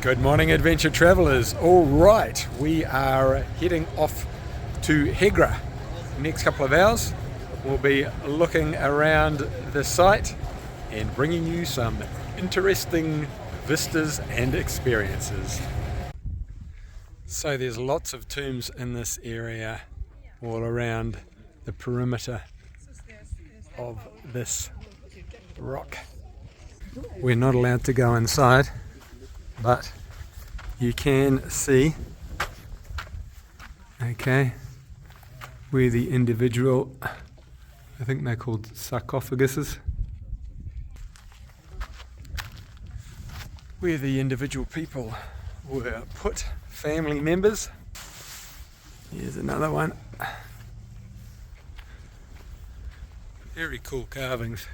Good morning, adventure travelers. All right, we are heading off to Hegra. Next couple of hours, we'll be looking around the site and bringing you some interesting vistas and experiences. So there's lots of tombs in this area, all around the perimeter of this rock. We're not allowed to go inside, but you can see, okay, where the individual, I think they're called sarcophaguses, where the individual people were put, family members. Here's another one. Very cool carvings.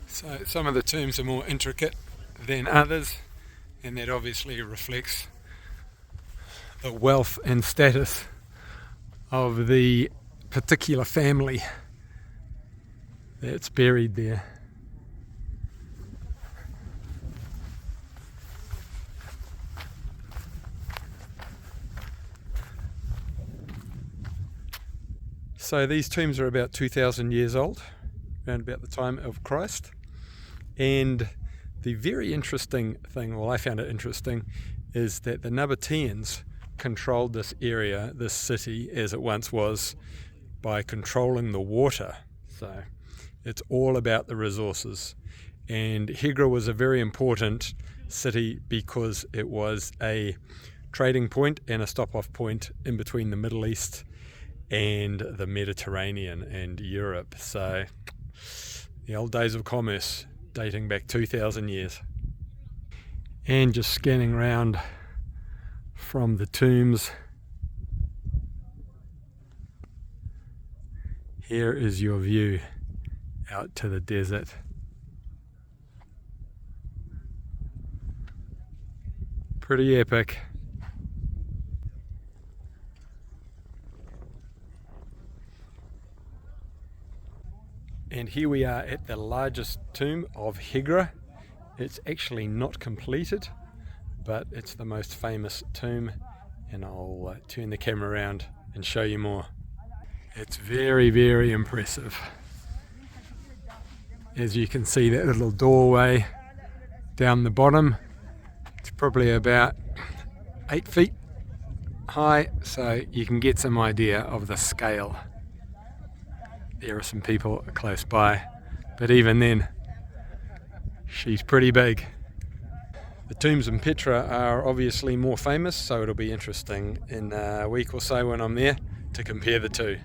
So some of the tombs are more intricate than others, and that obviously reflects the wealth and status of the particular family that's buried there. So these tombs are about 2,000 years old, around about the time of Christ. And the very interesting thing, well, I found it interesting, is that the Nabateans controlled this area, this city as it once was, by controlling the water. So it's all about the resources. And Hegra was a very important city because it was a trading point and a stop-off point in between the Middle East and the Mediterranean and Europe. So the old days of commerce, dating back 2,000 years. And just scanning around from the tombs, here is your view out to the desert. Pretty epic. And here we are at the largest tomb of Hegra. It's actually not completed, but it's the most famous tomb, and I'll turn the camera around and show you more. It's very, very impressive. As you can see, that little doorway down the bottom, it's probably about 8 feet high, so you can get some idea of the scale. There are some people close by, but even then, she's pretty big. The tombs in Petra are obviously more famous, so it'll be interesting in a week or so when I'm there to compare the two.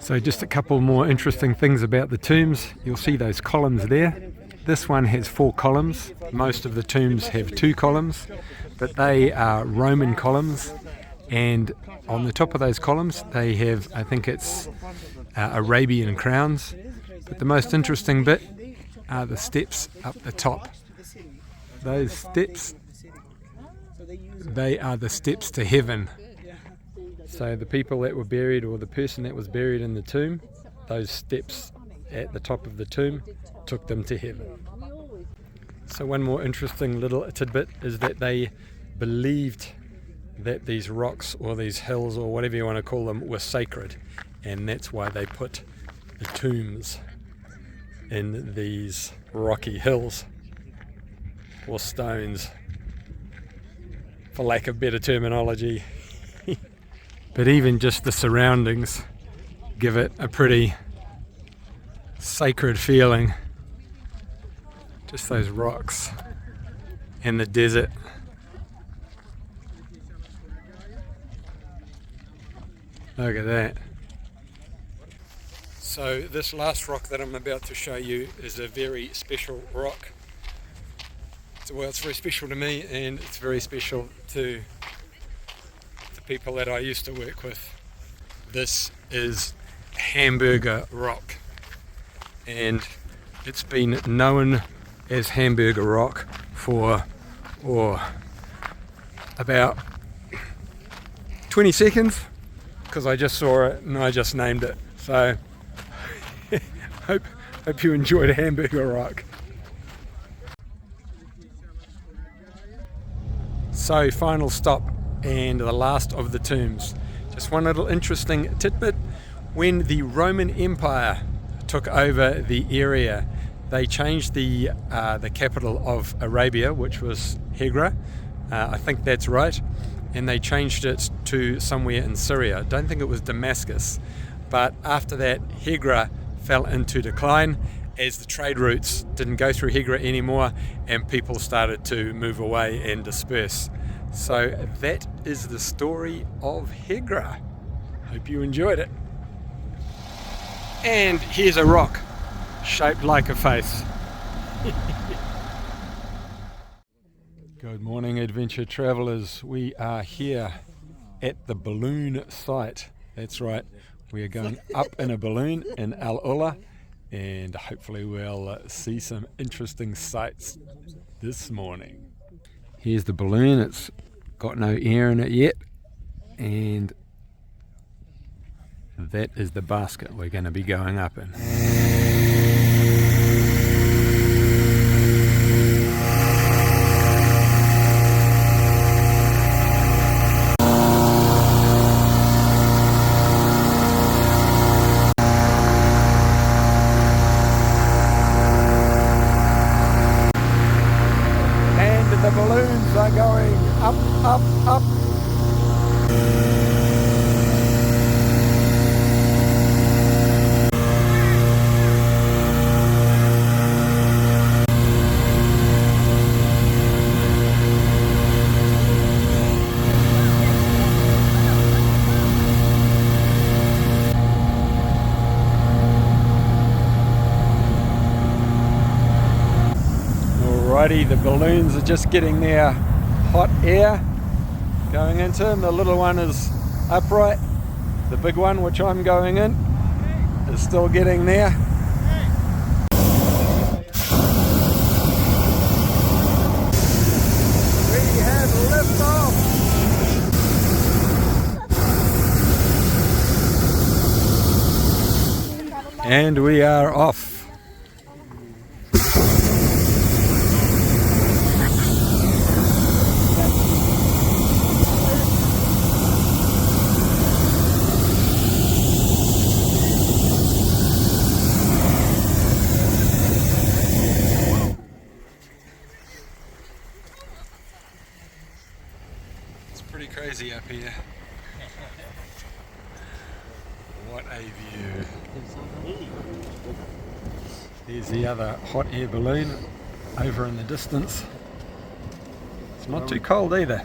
So just a couple more interesting things about the tombs. You'll see those columns there. This one has 4 columns. Most of the tombs have 2 columns, but they are Roman columns, and on the top of those columns they have, I think it's Arabian crowns, but the most interesting bit are the steps up the top. Those steps, they are the steps to heaven. So the people that were buried, or the person that was buried in the tomb, those steps at the top of the tomb took them to heaven. So one more interesting little tidbit is that they believed that these rocks or these hills or whatever you want to call them were sacred, and that's why they put the tombs in these rocky hills or stones, for lack of better terminology. But even just the surroundings give it a pretty sacred feeling. Just those rocks and the desert. Look at that. So this last rock that I'm about to show you is a very special rock. Well, it's very special to me, and it's very special to the people that I used to work with. This is Hamburger Rock, and it's been known as Hamburger Rock for about 20 seconds, because I just saw it and I just named it. So hope you enjoyed Hamburger Rock. So final stop and the last of the tombs. Just one little interesting tidbit. When the Roman Empire took over the area, they changed the capital of Arabia, which was Hegra. I think that's right. And they changed it to somewhere in Syria. I don't think it was Damascus. But after that, Hegra fell into decline as the trade routes didn't go through Hegra anymore and people started to move away and disperse. So that is the story of Hegra. Hope you enjoyed it. And here's a rock shaped like a face. Good morning, adventure travelers. We are here at the balloon site. That's right, we are going up in a balloon in alula, and hopefully we'll see some interesting sights this morning. Here's the balloon. It's got no air in it yet, and that is the basket we're going to be going up in. The balloons are going up, up, up. Alrighty, the balloons are just getting their hot air going into them. The little one is upright. The big one, which I'm going in, is still getting there. We have liftoff. And we are off. Pretty crazy up here. What a view. There's the other hot air balloon over in the distance. It's not too cold either.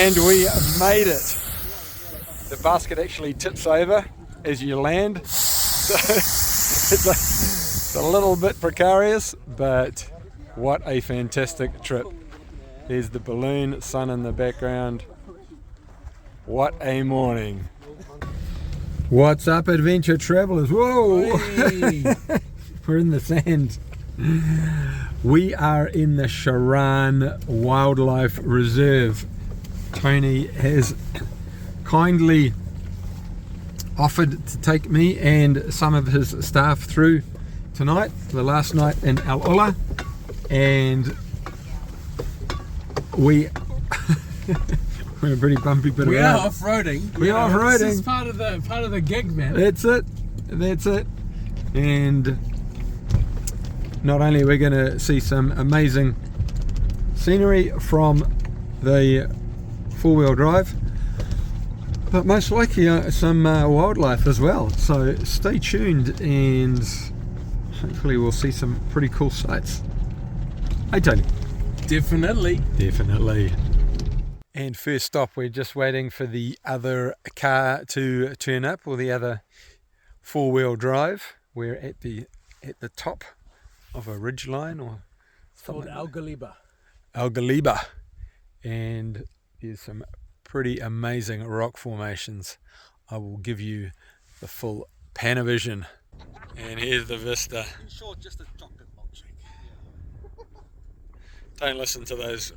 And we made it. The basket actually tips over as you land. So it's a little bit precarious, but what a fantastic trip. There's the balloon, sun in the background. What a morning. What's up, adventure travelers? Whoa! We're in the sand. We are in the Sharaan Wildlife Reserve. Tony has kindly offered to take me and some of his staff through tonight, the last night in alula, and we're a pretty bumpy bit of We are off-roading. We are off-roading. This is part of the gig, man. That's it. And not only are we going to see some amazing scenery from the four-wheel drive, but most likely some wildlife as well. So stay tuned and hopefully we'll see some pretty cool sights. Hey Tony. Definitely. And first stop, we're just waiting for the other car to turn up, or the other four-wheel drive. We're at the top of a ridgeline, or It's called Algaliba, and there's some pretty amazing rock formations. I will give you the full Panavision. And here's the vista. In short, just a chocolate milkshake. Don't listen to those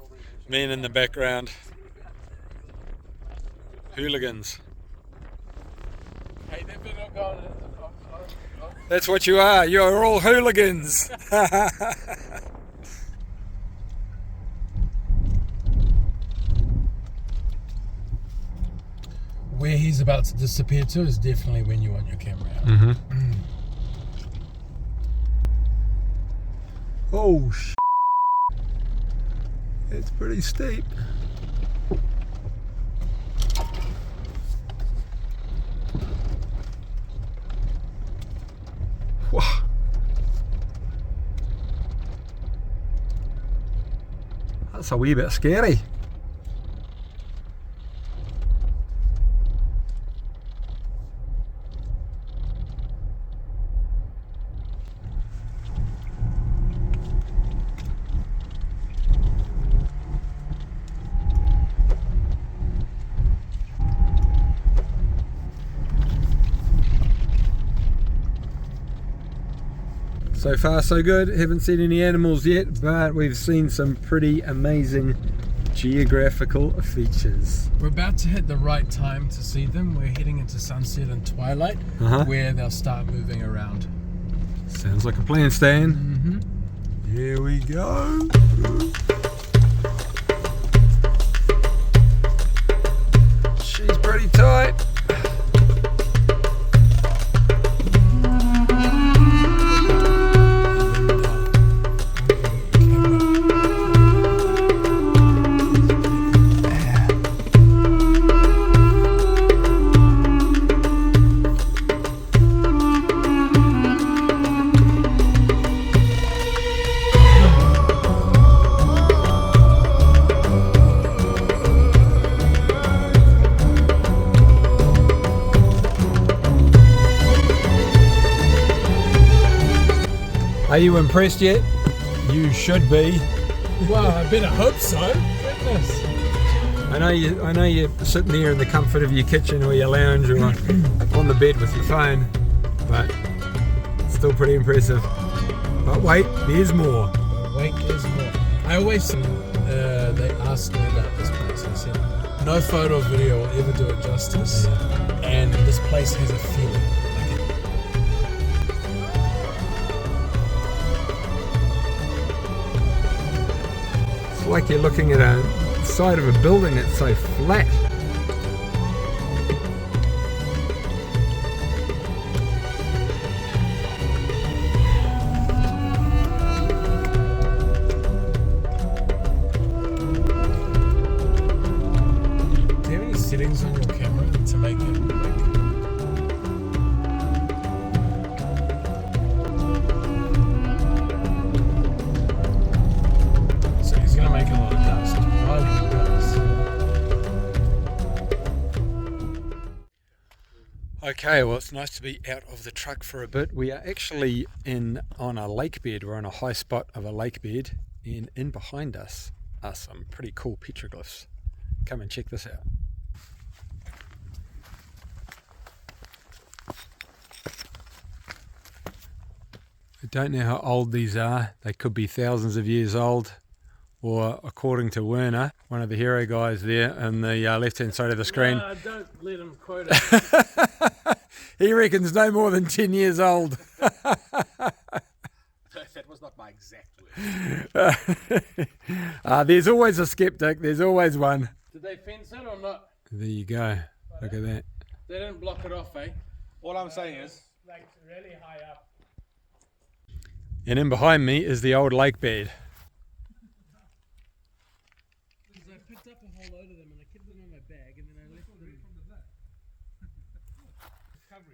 men in the background. Hooligans. Hey, they've been going. That's what you are. You're all hooligans. Where he's about to disappear to is definitely when you want your camera out. Mm-hmm. Oh, it's pretty steep. Wow. That's a wee bit scary. So far so good, haven't seen any animals yet, but we've seen some pretty amazing geographical features. We're about to hit the right time to see them. We're heading into sunset and twilight, where they'll start moving around. Sounds like a plan, Stan. Mm-hmm. Here we go. She's pretty tight. Are you impressed yet? You should be. Well, I better hope so. Goodness. I know you're sitting there in the comfort of your kitchen or your lounge or on the bed with your phone, but it's still pretty impressive. But wait, there's more. Wait, there's more. I always they asked me about this place. I said no photo or video will ever do it justice, and this place has a feeling. It's like you're looking at a side of a building that's so flat. Do you have any settings on your camera to make it quick? So he's gonna make a lot of dust. Oh, Okay, well, it's nice to be out of the truck for a bit. We are actually on a lake bed. We're on a high spot of a lake bed, and in behind us are some pretty cool petroglyphs. Come and check this out. I don't know how old these are. They could be thousands of years old, or according to Werner, one of the hero guys there on the left-hand side of the screen. No, don't let him quote it. He reckons no more than 10 years old. That was not my exact word. There's always a skeptic. There's always one. Did they fence it or not? There you go. Look at that. They didn't block it off, eh? All I'm saying is, like really high up. And in behind me is the old lake bed. I picked up a whole load of them and I kept them in my bag and then I left them.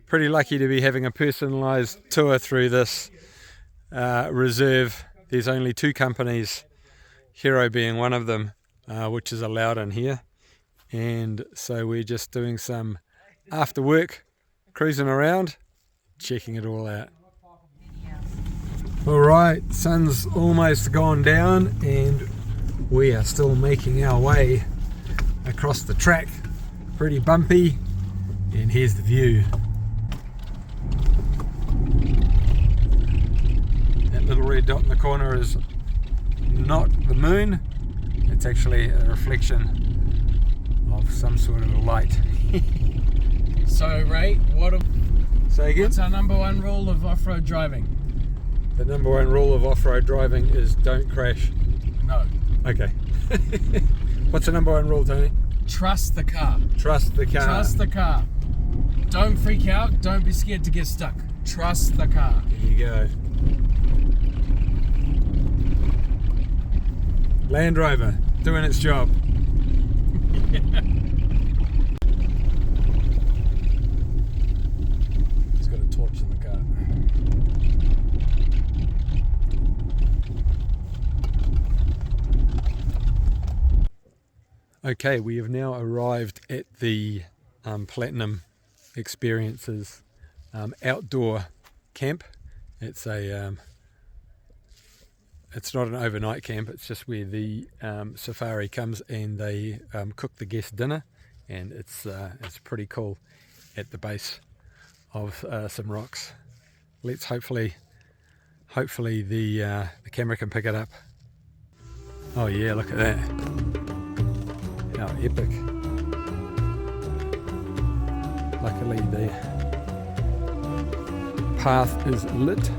Pretty lucky to be having a personalised tour through this reserve. There's only 2 companies, Hero being one of them, which is allowed in here. And so we're just doing some after work, cruising around, checking it all out. Alright, sun's almost gone down and we are still making our way across the track. Pretty bumpy, and here's the view. That little red dot in the corner is not the moon, it's actually a reflection of some sort of a light. So, Ray, Say again? what's our number 1 rule of off-road driving? The number 1 rule of off-road driving is don't crash. No. Okay. What's the number 1 rule, Tony? Trust the car. Trust the car. Trust the car. Don't freak out. Don't be scared to get stuck. Trust the car. There you go. Land Rover, doing its job. He's got a torch in the car. Okay, we have now arrived at the Platinum Experiences outdoor camp. It's it's not an overnight camp, it's just where the safari comes and they cook the guest dinner, and it's pretty cool at the base of some rocks. Let's hopefully the camera can pick it up. Oh yeah, look at that. How epic. Luckily the path is lit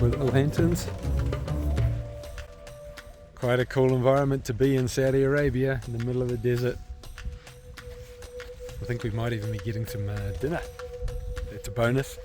with lanterns. Quite a cool environment to be in Saudi Arabia, in the middle of the desert. I think we might even be getting some dinner. That's a bonus.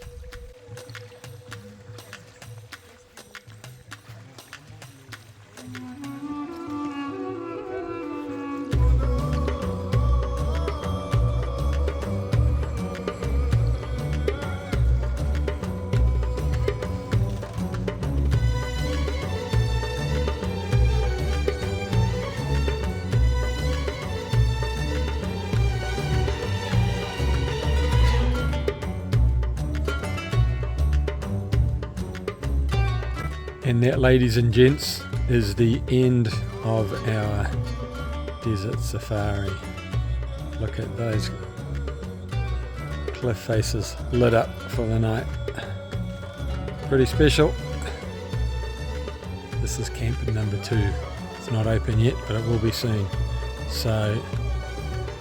And that, ladies and gents, is the end of our desert safari. Look at those cliff faces lit up for the night. Pretty special. This is camp number 2. It's not open yet, but it will be soon. So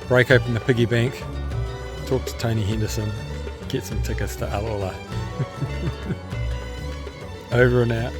break open the piggy bank, talk to Tony Henderson, get some tickets to Alula. Over and out.